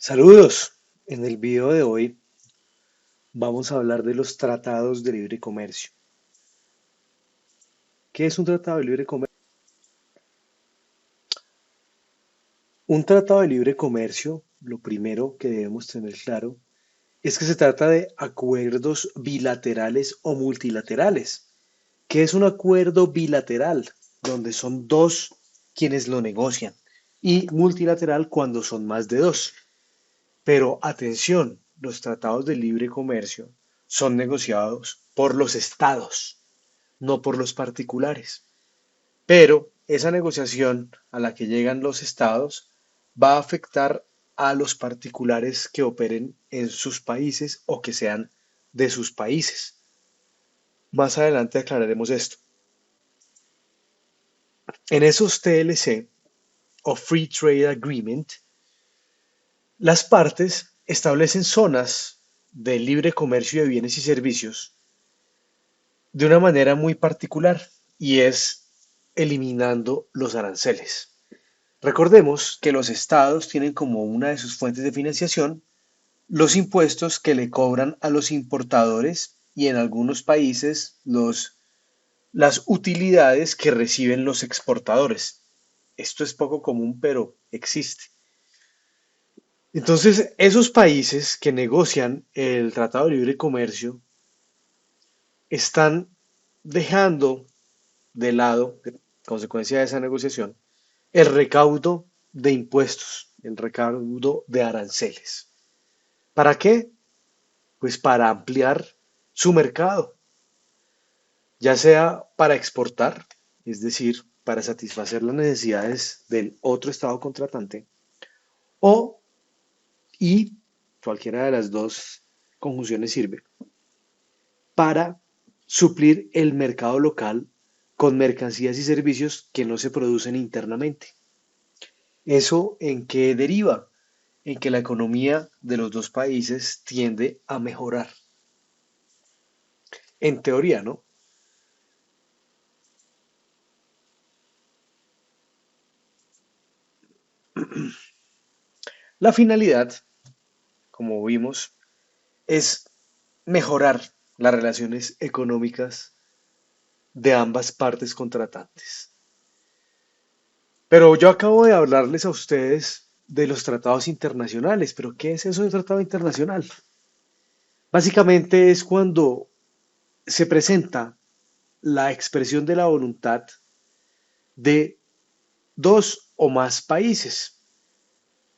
Saludos. En el video de hoy vamos a hablar de los tratados de libre comercio. ¿Qué es un tratado de libre comercio? Un tratado de libre comercio, lo primero que debemos tener claro es que se trata de acuerdos bilaterales o multilaterales. ¿Qué es un acuerdo bilateral? Donde son dos quienes lo negocian. Y multilateral cuando son más de dos. Pero atención, los tratados de libre comercio son negociados por los estados, no por los particulares. Pero esa negociación a la que llegan los estados va a afectar a los particulares que operen en sus países o que sean de sus países. Más adelante aclararemos esto. En esos TLC o Free Trade Agreement, las partes establecen zonas de libre comercio de bienes y servicios de una manera muy particular y es eliminando los aranceles. Recordemos que los estados tienen como una de sus fuentes de financiación los impuestos que le cobran a los importadores y en algunos países las utilidades que reciben los exportadores. Esto es poco común, pero existe. Entonces, esos países que negocian el Tratado de Libre Comercio están dejando de lado, consecuencia de esa negociación, el recaudo de impuestos, el recaudo de aranceles. ¿Para qué? Pues para ampliar su mercado, ya sea para exportar, es decir, para satisfacer las necesidades del otro estado contratante, o, y cualquiera de las dos conjunciones sirve, para suplir el mercado local con mercancías y servicios que no se producen internamente. ¿Eso en qué deriva? En que la economía de los dos países tiende a mejorar. En teoría, ¿no? La finalidad, como vimos, es mejorar las relaciones económicas de ambas partes contratantes. Pero yo acabo de hablarles a ustedes de los tratados internacionales, pero ¿qué es eso de tratado internacional? Básicamente es cuando se presenta la expresión de la voluntad de dos o más países.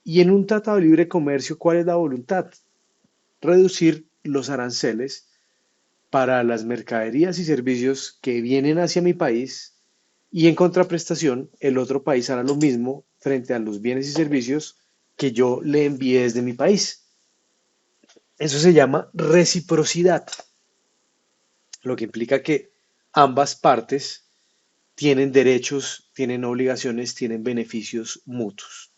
Y en un tratado de libre comercio, ¿cuál es la voluntad? Reducir los aranceles para las mercaderías y servicios que vienen hacia mi país y en contraprestación el otro país hará lo mismo frente a los bienes y servicios que yo le envíe desde mi país. Eso se llama reciprocidad, lo que implica que ambas partes tienen derechos, tienen obligaciones, tienen beneficios mutuos.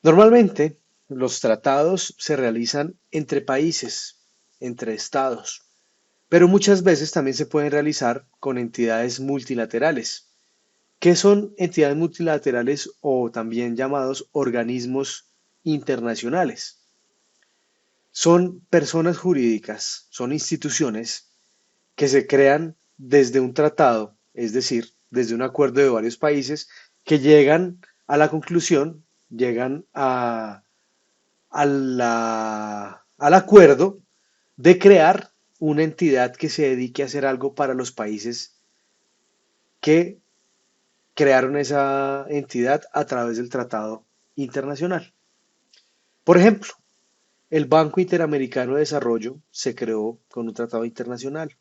Normalmente los tratados se realizan entre países, entre estados, pero muchas veces también se pueden realizar con entidades multilaterales. ¿Qué son entidades multilaterales o también llamados organismos internacionales? Son personas jurídicas, son instituciones que se crean desde un tratado, es decir, desde un acuerdo de varios países que llegan a la conclusión, llegan al acuerdo de crear una entidad que se dedique a hacer algo para los países que crearon esa entidad a través del tratado internacional. Por ejemplo, el Banco Interamericano de Desarrollo se creó con un tratado internacional.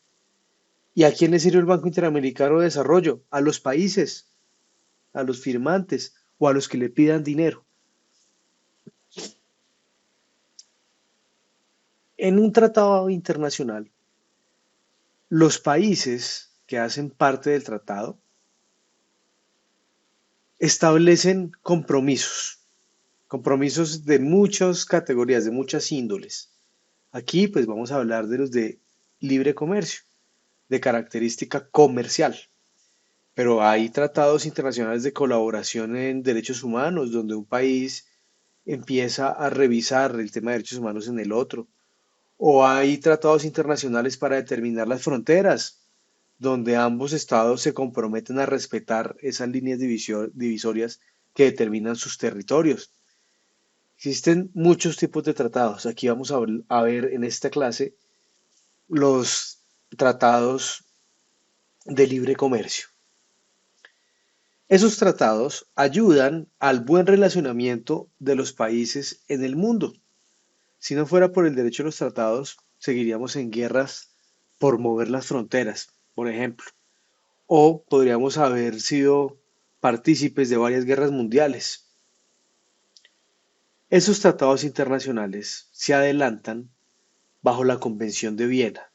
¿Y a quién le sirve el Banco Interamericano de Desarrollo? A los países, a los firmantes o a los que le pidan dinero. En un tratado internacional, los países que hacen parte del tratado establecen compromisos, compromisos de muchas categorías, de muchas índoles. Aquí pues vamos a hablar de los de libre comercio, de característica comercial. Pero hay tratados internacionales de colaboración en derechos humanos, donde un país empieza a revisar el tema de derechos humanos en el otro. O hay tratados internacionales para determinar las fronteras, donde ambos estados se comprometen a respetar esas líneas divisorias que determinan sus territorios. Existen muchos tipos de tratados. Aquí vamos a ver en esta clase los tratados de libre comercio. Esos tratados ayudan al buen relacionamiento de los países en el mundo. Si no fuera por el derecho de los tratados, seguiríamos en guerras por mover las fronteras, por ejemplo. O podríamos haber sido partícipes de varias guerras mundiales. Esos tratados internacionales se adelantan bajo la Convención de Viena.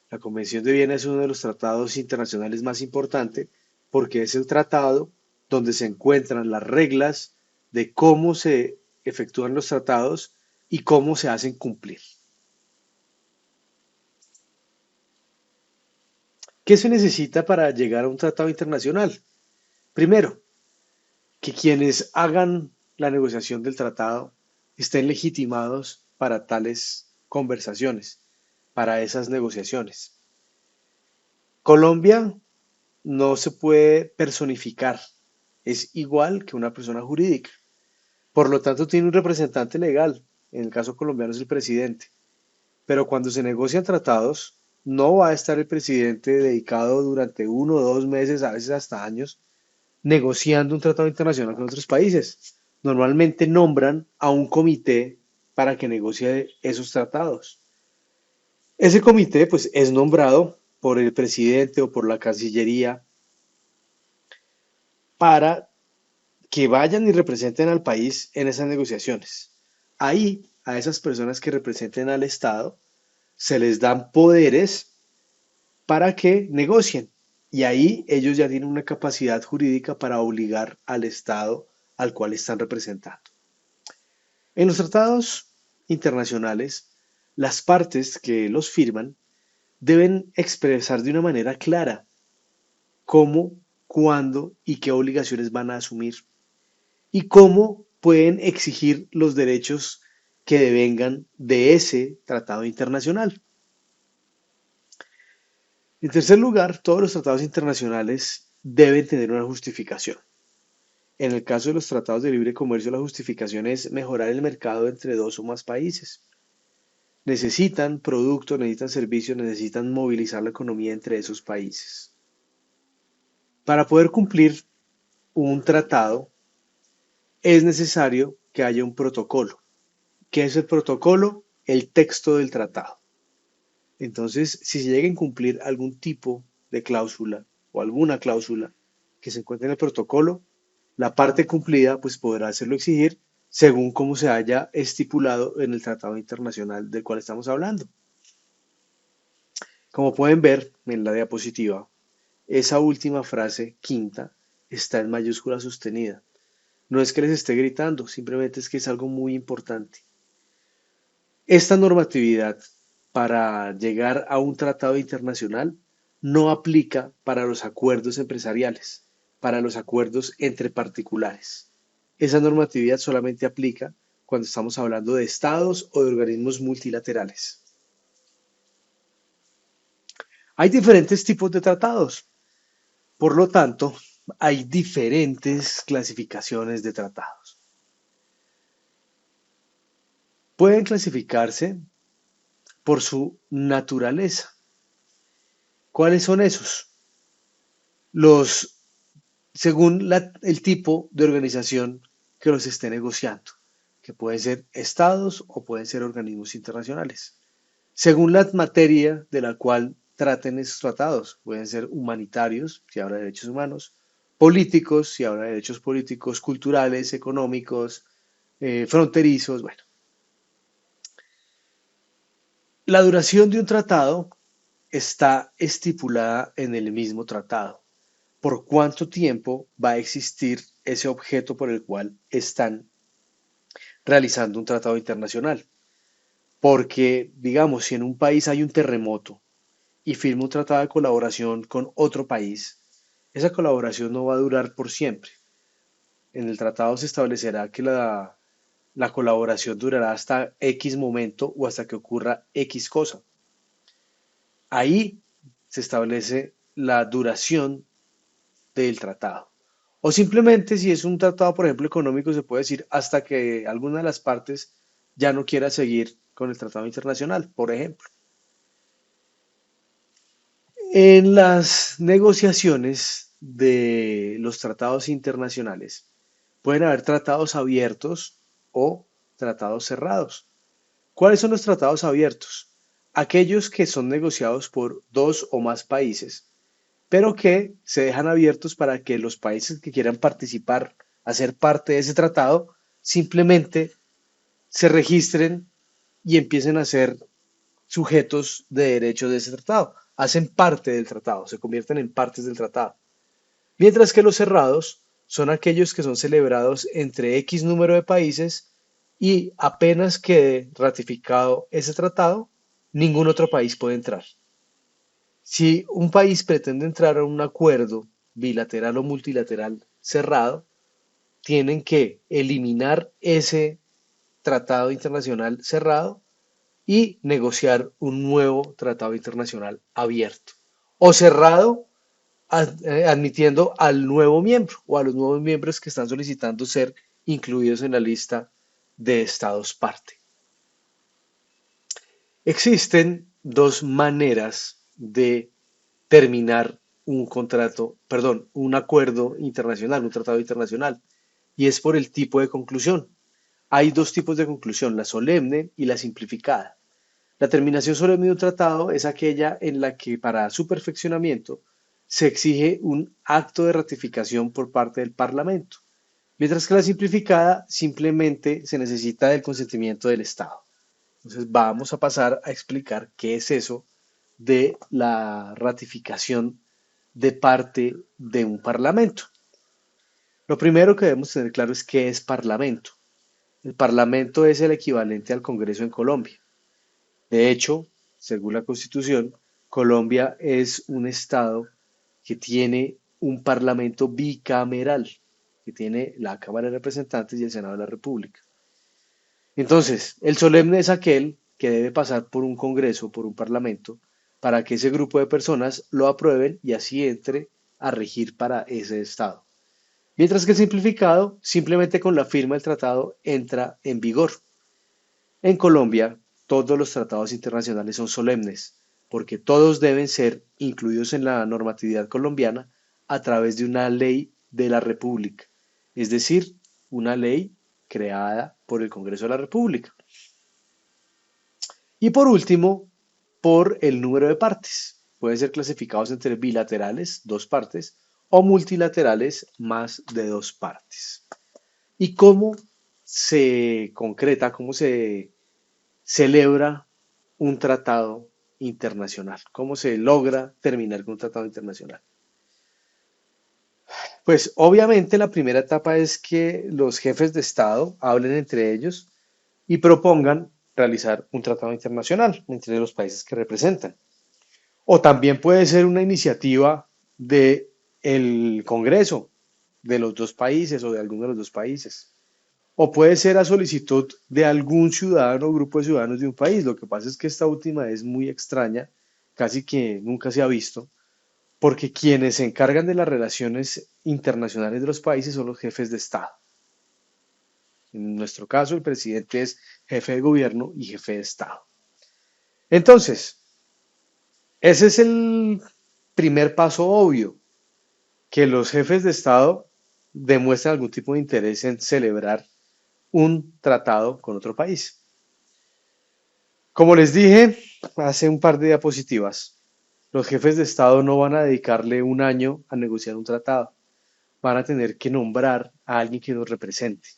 La Convención de Viena es uno de los tratados internacionales más importantes porque es el tratado donde se encuentran las reglas de cómo se efectúan los tratados y cómo se hacen cumplir. ¿Qué se necesita para llegar a un tratado internacional? Primero, que quienes hagan la negociación del tratado estén legitimados para tales conversaciones, para esas negociaciones. Colombia no se puede personificar, es igual que una persona jurídica. Por lo tanto, tiene un representante legal, en el caso colombiano es el presidente. Pero cuando se negocian tratados, no va a estar el presidente dedicado durante 1 o 2 meses, a veces hasta años, negociando un tratado internacional con otros países. Normalmente nombran a un comité para que negocie esos tratados. Ese comité pues es nombrado por el presidente o por la Cancillería para que vayan y representen al país en esas negociaciones. Ahí, a esas personas que representen al Estado, se les dan poderes para que negocien. Y ahí ellos ya tienen una capacidad jurídica para obligar al Estado al cual están representando. En los tratados internacionales, las partes que los firman deben expresar de una manera clara cómo, cuándo y qué obligaciones van a asumir y cómo pueden exigir los derechos que devengan de ese tratado internacional. En tercer lugar, todos los tratados internacionales deben tener una justificación. En el caso de los tratados de libre comercio, la justificación es mejorar el mercado entre dos o más países. Necesitan productos, necesitan servicios, necesitan movilizar la economía entre esos países. Para poder cumplir un tratado es necesario que haya un protocolo. ¿Qué es el protocolo? El texto del tratado. Entonces, si se llega a incumplir algún tipo de cláusula o alguna cláusula que se encuentre en el protocolo, la parte cumplida pues podrá hacerlo exigir según como se haya estipulado en el tratado internacional del cual estamos hablando. Como pueden ver en la diapositiva, esa última frase quinta está en mayúscula sostenida. No es que les esté gritando, simplemente es que es algo muy importante. Esta normatividad para llegar a un tratado internacional no aplica para los acuerdos empresariales, para los acuerdos entre particulares. Esa normatividad solamente aplica cuando estamos hablando de estados o de organismos multilaterales. Hay diferentes tipos de tratados, por lo tanto, hay diferentes clasificaciones de tratados. Pueden clasificarse por su naturaleza. ¿Cuáles son esos? Los, según el tipo de organización que los esté negociando, que pueden ser estados o pueden ser organismos internacionales. Según la materia de la cual traten esos tratados, pueden ser humanitarios, si habla de derechos humanos, políticos, si habla de derechos políticos, culturales, económicos, fronterizos, bueno. La duración de un tratado está estipulada en el mismo tratado. ¿Por cuánto tiempo va a existir ese objeto por el cual están realizando un tratado internacional? Porque, digamos, si en un país hay un terremoto y firma un tratado de colaboración con otro país, esa colaboración no va a durar por siempre. En el tratado se establecerá que la colaboración durará hasta X momento o hasta que ocurra X cosa. Ahí se establece la duración del tratado. O simplemente si es un tratado, por ejemplo, económico, se puede decir hasta que alguna de las partes ya no quiera seguir con el tratado internacional, por ejemplo. En las negociaciones de los tratados internacionales pueden haber tratados abiertos o tratados cerrados. ¿Cuáles son los tratados abiertos? Aquellos que son negociados por dos o más países, pero que se dejan abiertos para que los países que quieran participar, hacer parte de ese tratado, simplemente se registren y empiecen a ser sujetos de derecho de ese tratado. Hacen parte del tratado, se convierten en partes del tratado. Mientras que los cerrados son aquellos que son celebrados entre X número de países y apenas quede ratificado ese tratado, ningún otro país puede entrar. Si un país pretende entrar a un acuerdo bilateral o multilateral cerrado, tienen que eliminar ese tratado internacional cerrado y negociar un nuevo tratado internacional abierto o cerrado, admitiendo al nuevo miembro o a los nuevos miembros que están solicitando ser incluidos en la lista de estados parte. Existen dos maneras de terminar un contrato, perdón, un acuerdo internacional, un tratado internacional, y es por el tipo de conclusión. Hay dos tipos de conclusión, la solemne y la simplificada. La terminación solemne de un tratado es aquella en la que para su perfeccionamiento se exige un acto de ratificación por parte del Parlamento, mientras que la simplificada simplemente se necesita del consentimiento del Estado. Entonces vamos a pasar a explicar qué es eso de la ratificación de parte de un parlamento. Lo primero que debemos tener claro es qué es parlamento. El parlamento es el equivalente al Congreso en Colombia. De hecho, según la Constitución, Colombia es un estado que tiene un parlamento bicameral, que tiene la Cámara de Representantes y el Senado de la República. Entonces, el solemne es aquel que debe pasar por un congreso, por un parlamento, para que ese grupo de personas lo aprueben y así entre a regir para ese estado. Mientras que el simplificado, simplemente con la firma del tratado, entra en vigor. En Colombia, todos los tratados internacionales son solemnes, porque todos deben ser incluidos en la normatividad colombiana a través de una ley de la República, es decir, una ley creada por el Congreso de la República. Y por último, por el número de partes. Pueden ser clasificados entre bilaterales, dos partes, o multilaterales, más de dos partes. ¿Y cómo se concreta, cómo se celebra un tratado internacional? ¿Cómo se logra terminar con un tratado internacional? Pues obviamente la primera etapa es que los jefes de Estado hablen entre ellos y propongan realizar un tratado internacional entre los países que representan. O también puede ser una iniciativa del Congreso de los dos países o de alguno de los dos países. O puede ser a solicitud de algún ciudadano o grupo de ciudadanos de un país. Lo que pasa es que esta última es muy extraña, casi que nunca se ha visto, porque quienes se encargan de las relaciones internacionales de los países son los jefes de Estado. En nuestro caso, el presidente es jefe de gobierno y jefe de Estado. Entonces, ese es el primer paso obvio, que los jefes de Estado demuestren algún tipo de interés en celebrar un tratado con otro país. Como les dije hace un par de diapositivas, los jefes de Estado no van a dedicarle un año a negociar un tratado, van a tener que nombrar a alguien que los represente.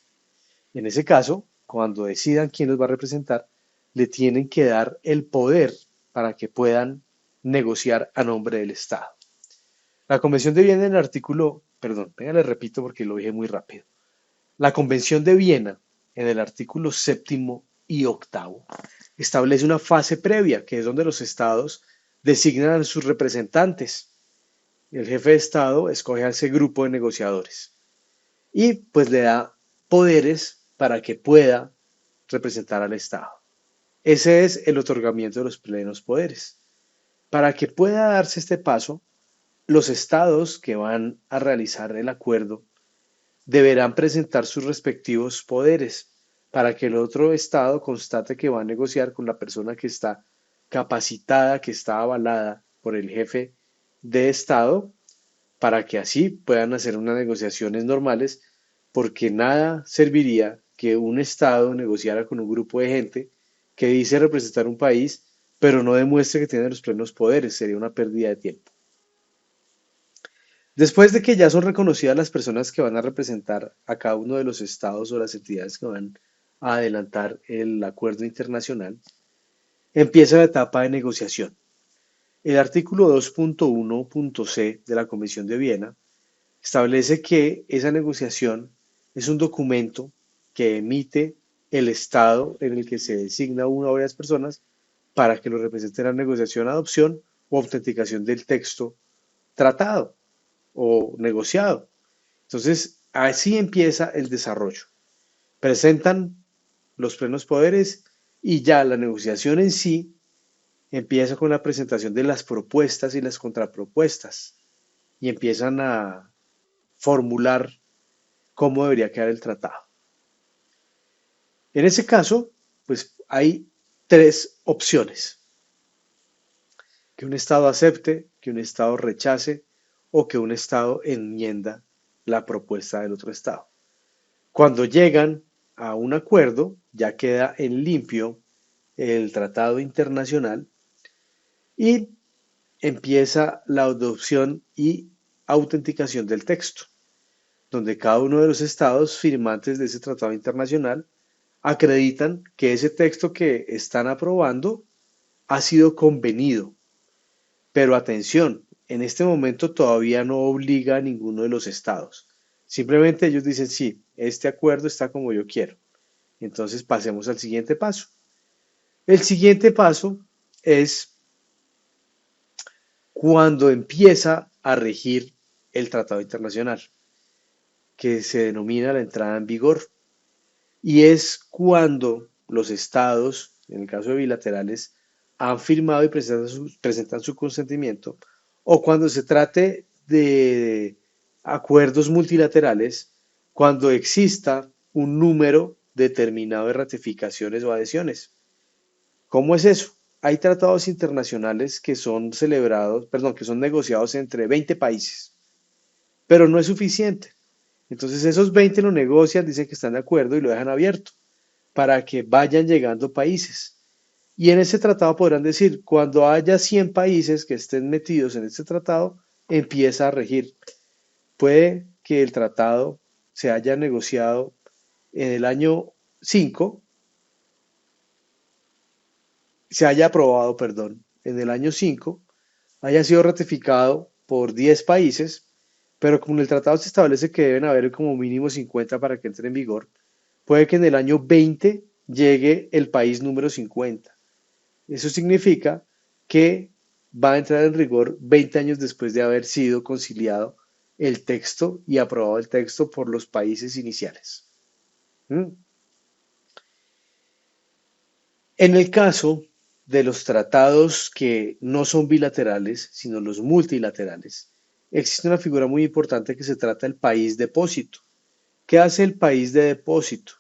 En ese caso, cuando decidan quién los va a representar, le tienen que dar el poder para que puedan negociar a nombre del Estado. La Convención de Viena en el artículo, perdón, venga, le repito porque lo dije muy rápido. La Convención de Viena en el artículo séptimo y octavo establece una fase previa, que es donde los estados designan a sus representantes. El jefe de Estado escoge a ese grupo de negociadores y pues le da poderes para que pueda representar al Estado. Ese es el otorgamiento de los plenos poderes. Para que pueda darse este paso, los estados que van a realizar el acuerdo deberán presentar sus respectivos poderes para que el otro estado constate que va a negociar con la persona que está capacitada, que está avalada por el jefe de estado, para que así puedan hacer unas negociaciones normales, porque nada serviría que un estado negociara con un grupo de gente que dice representar un país, pero no demuestre que tiene los plenos poderes, sería una pérdida de tiempo. Después de que ya son reconocidas las personas que van a representar a cada uno de los estados o las entidades que van a adelantar el acuerdo internacional, empieza la etapa de negociación. El artículo 2.1.c de la Convención de Viena establece que esa negociación es un documento que emite el estado en el que se designa una o varias personas para que lo representen en la negociación, adopción o autenticación del texto tratado o negociado. Entonces, así empieza el desarrollo. Presentan los plenos poderes y ya la negociación en sí empieza con la presentación de las propuestas y las contrapropuestas y empiezan a formular cómo debería quedar el tratado. En ese caso, pues hay tres opciones: que un Estado acepte, que un Estado rechace o que un Estado enmienda la propuesta del otro Estado. Cuando llegan a un acuerdo, ya queda en limpio el tratado internacional y empieza la adopción y autenticación del texto, donde cada uno de los estados firmantes de ese tratado internacional acreditan que ese texto que están aprobando ha sido convenido. Pero atención, en este momento todavía no obliga a ninguno de los estados. Simplemente ellos dicen, sí, este acuerdo está como yo quiero. Entonces pasemos al siguiente paso. El siguiente paso es cuando empieza a regir el tratado internacional, que se denomina la entrada en vigor. Y es cuando los estados, en el caso de bilaterales, han firmado y presentan su consentimiento, o cuando se trate de acuerdos multilaterales, cuando exista un número determinado de ratificaciones o adhesiones. ¿Cómo es eso? Hay tratados internacionales que son celebrados, perdón, que son negociados entre 20 países, pero no es suficiente. Entonces esos 20 lo negocian, dicen que están de acuerdo y lo dejan abierto para que vayan llegando países. Y en ese tratado podrán decir, cuando haya 100 países que estén metidos en este tratado, empieza a regir. Puede que el tratado se haya negociado en el año 5, se haya aprobado, perdón, en el año 5, haya sido ratificado por 10 países, pero como en el tratado se establece que deben haber como mínimo 50 para que entre en vigor, puede que en el año 20 llegue el país número 50. Eso significa que va a entrar en rigor 20 años después de haber sido conciliado el texto y aprobado el texto por los países iniciales. ¿Mm? En el caso de los tratados que no son bilaterales, sino los multilaterales, existe una figura muy importante que se trata del país depósito. ¿Qué hace el país de depósito?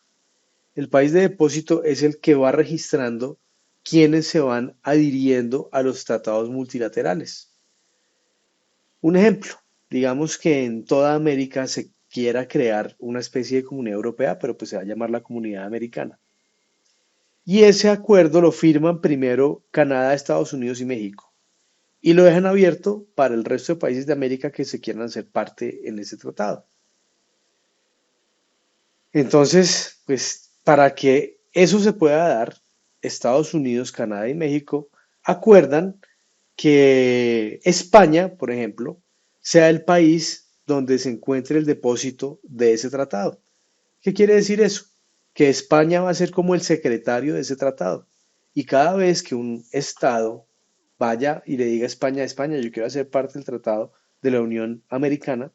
El país de depósito es el que va registrando quienes se van adhiriendo a los tratados multilaterales. Un ejemplo, digamos que en toda América se quiera crear una especie de comunidad europea, pero pues se va a llamar la Comunidad Americana. Y ese acuerdo lo firman primero Canadá, Estados Unidos y México. Y lo dejan abierto para el resto de países de América que se quieran hacer parte en ese tratado. Entonces, pues para que eso se pueda dar, Estados Unidos, Canadá y México acuerdan que España, por ejemplo, sea el país donde se encuentre el depósito de ese tratado. ¿Qué quiere decir eso? Que España va a ser como el secretario de ese tratado. Y cada vez que un Estado vaya y le diga a España, España, yo quiero hacer parte del tratado de la Unión Americana,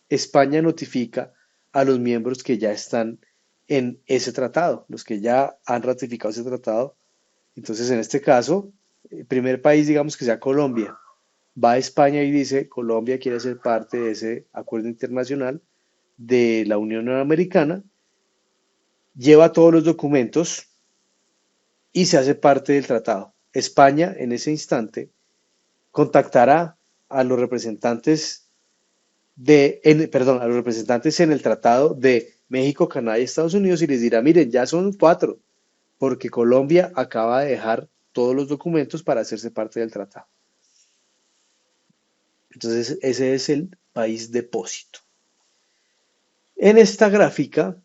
España notifica a los miembros que ya están en ese tratado, los que ya han ratificado ese tratado. Entonces, en este caso, el primer país, digamos que sea Colombia, va a España y dice, Colombia quiere ser parte de ese acuerdo internacional de la Unión Americana, lleva todos los documentos y se hace parte del tratado. España, en ese instante, contactará a los representantes perdón, a los representantes en el tratado de México, Canadá y Estados Unidos y les dirá, miren, ya son cuatro, porque Colombia acaba de dejar todos los documentos para hacerse parte del tratado. Entonces, ese es el país depósito. En esta gráfica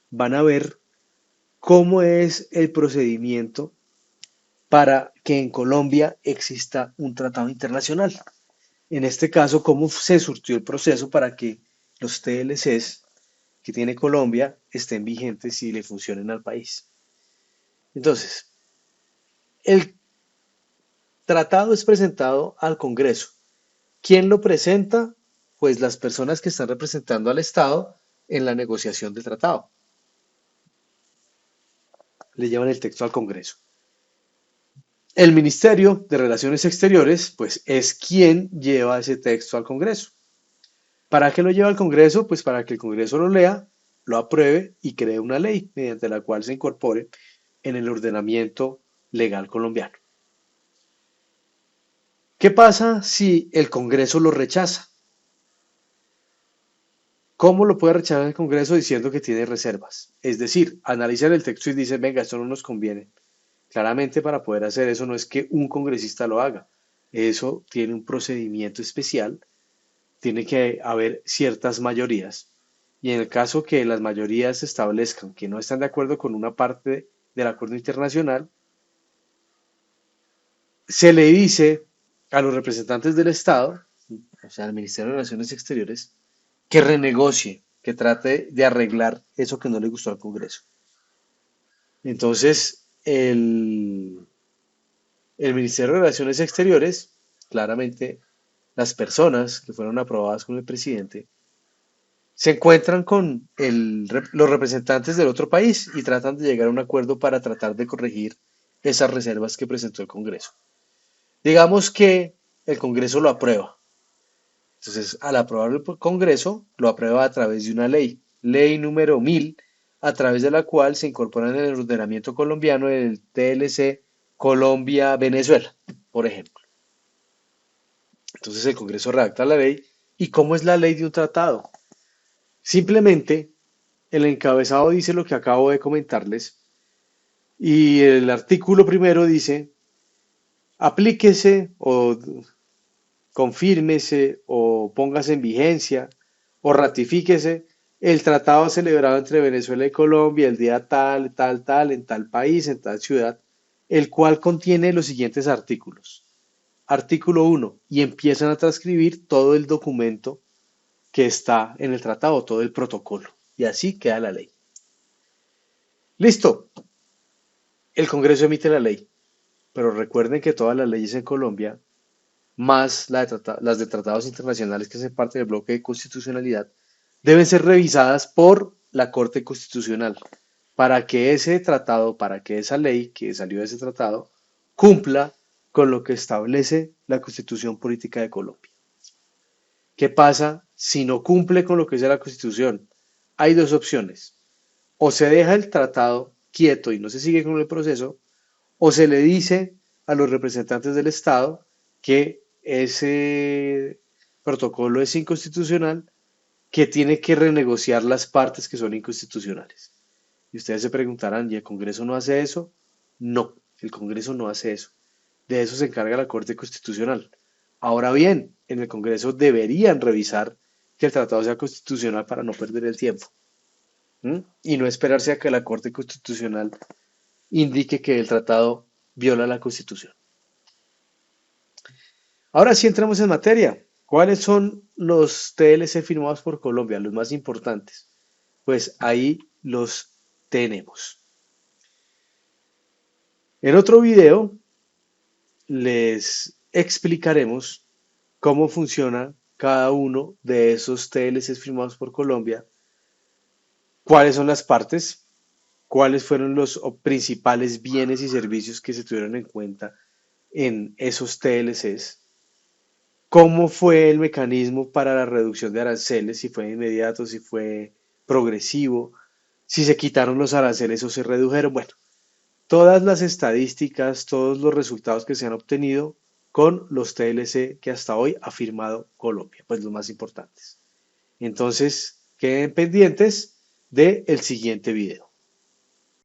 van a ver cómo es el procedimiento para que en Colombia exista un tratado internacional. En este caso, cómo se surtió el proceso para que los TLCs que tiene Colombia estén vigentes y le funcionen al país. Entonces, el tratado es presentado al Congreso. ¿Quién lo presenta? Pues las personas que están representando al Estado en la negociación del tratado. Le llevan el texto al Congreso. El Ministerio de Relaciones Exteriores, pues es quien lleva ese texto al Congreso. ¿Para qué lo lleva al Congreso? Pues para que el Congreso lo lea, lo apruebe y cree una ley mediante la cual se incorpore en el ordenamiento legal colombiano. ¿Qué pasa si el Congreso lo rechaza? ¿Cómo lo puede rechazar el Congreso diciendo que tiene reservas? Es decir, analizan el texto y dicen, venga, esto no nos conviene. Claramente para poder hacer eso no es que un congresista lo haga. Eso tiene un procedimiento especial, tiene que haber ciertas mayorías. Y en el caso que las mayorías establezcan que no están de acuerdo con una parte del acuerdo internacional, se le dice a los representantes del Estado, o sea, al Ministerio de Relaciones Exteriores, que renegocie, que trate de arreglar eso que no le gustó al Congreso. Entonces, el Ministerio de Relaciones Exteriores, claramente, las personas que fueron aprobadas con el presidente, se encuentran con los representantes del otro país y tratan de llegar a un acuerdo para tratar de corregir esas reservas que presentó el Congreso. Digamos que el Congreso lo aprueba. Entonces, al aprobar el Congreso, lo aprueba a través de una ley, ley número 1000, a través de la cual se incorpora en el ordenamiento colombiano el TLC Colombia-Venezuela, por ejemplo. Entonces, el Congreso redacta la ley. ¿Y cómo es la ley de un tratado? Simplemente, el encabezado dice lo que acabo de comentarles y el artículo primero dice, aplíquese o confírmese o póngase en vigencia o ratifíquese el tratado celebrado entre Venezuela y Colombia el día tal, tal, tal, en tal país, en tal ciudad, el cual contiene los siguientes artículos. Artículo 1. Y empiezan a transcribir todo el documento que está en el tratado, todo el protocolo. Y así queda la ley. Listo. El Congreso emite la ley. Pero recuerden que todas las leyes en Colombia más las de tratados internacionales que hacen parte del bloque de constitucionalidad, deben ser revisadas por la Corte Constitucional para que ese tratado, para que esa ley que salió de ese tratado, cumpla con lo que establece la Constitución Política de Colombia. ¿Qué pasa si no cumple con lo que dice la Constitución? Hay dos opciones. O se deja el tratado quieto y no se sigue con el proceso, o se le dice a los representantes del Estado que ese protocolo es inconstitucional, que tiene que renegociar las partes que son inconstitucionales. Y ustedes se preguntarán, ¿y el Congreso no hace eso? No, el Congreso no hace eso. De eso se encarga la Corte Constitucional. Ahora bien, en el Congreso deberían revisar que el tratado sea constitucional para no perder el tiempo. Y no esperarse a que la Corte Constitucional indique que el tratado viola la Constitución. Ahora sí entramos en materia. ¿Cuáles son los TLC firmados por Colombia, los más importantes? Pues ahí los tenemos. En otro video les explicaremos cómo funciona cada uno de esos TLCs firmados por Colombia cuáles son las partes, cuáles fueron los principales bienes y servicios que se tuvieron en cuenta en esos TLCs, cómo fue el mecanismo para la reducción de aranceles, si fue inmediato, si fue progresivo, si se quitaron los aranceles o se redujeron. Bueno, todas las estadísticas, todos los resultados que se han obtenido con los TLC que hasta hoy ha firmado Colombia, pues los más importantes. Entonces, queden pendientes del siguiente video.